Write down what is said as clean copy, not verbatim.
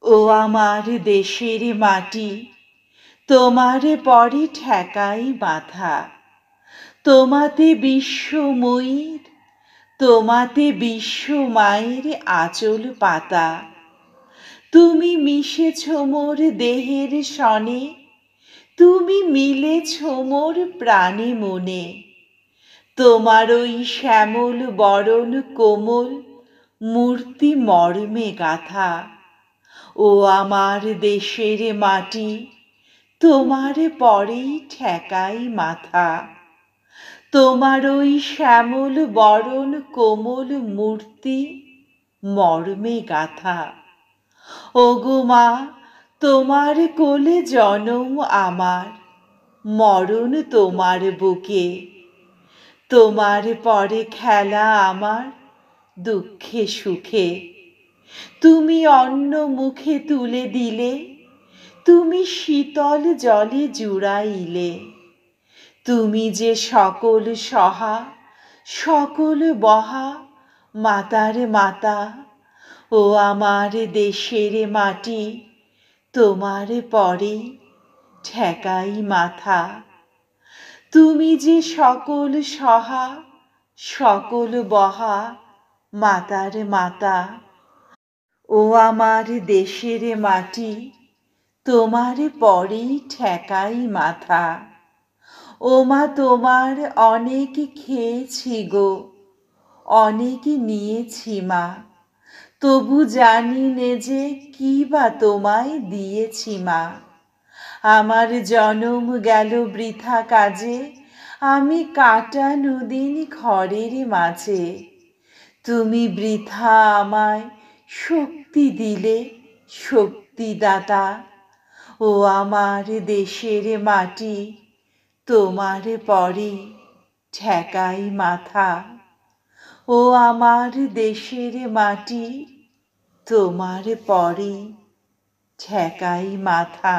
ও আমার দেশের মাটি, তোমারে পরে ঠেকাই মাথা। তোমাতে বিশ্বময়ীর, তোমাতে বিশ্বমায়ের আঁচল পাতা। তুমি মিশেছ মোর দেহের সনে, তুমি মিলেছ মোর প্রাণে মনে। তোমার ওই শ্যামল বরণ কোমল মূর্তি মর্মে গাথা। ও আমার দেশের মাটি, তোমার পরেই ঠেকাই মাথা। তোমার ওই শ্যামল বরণ কোমল মূর্তি মর্মে গাথা। ওগো মা, তোমার কোলে জনম আমার, মরণ তোমার বুকে। তোমার পরে খেলা আমার দুঃখে সুখে। তুমি অন্ন মুখে তুলে দিলে, তুমি শীতল জলে জুড়াইলে। তুমি যে সকল সহা, সকল বহা, মাতার মাতা। ও আমার দেশের মাটি, তোমার পরে ঠেকাই মাথা। তুমি যে সকল সহা, সকল বহা, মাতার মাতা। ও আমার দেশের মাটি, তোমার পরেই ঠেকাই মাথা। ও মা, তোমার অনেক খেয়েছি গো, অনেক নিয়েছি মা। তবু জানি নে যে কি বা তোমায় দিয়েছি মা। আমার জনম গেল বৃথা কাজে, আমি কাটানো দিন ঘরের মাঝে। তুমি বৃথা আমায় শক্তি দিলে, শক্তিদাতা। ও আমার দেশের মাটি, তোমার পরে ঠেকাই মাথা। ও আমার দেশের মাটি, তোমার পরে ঠেকাই মাথা।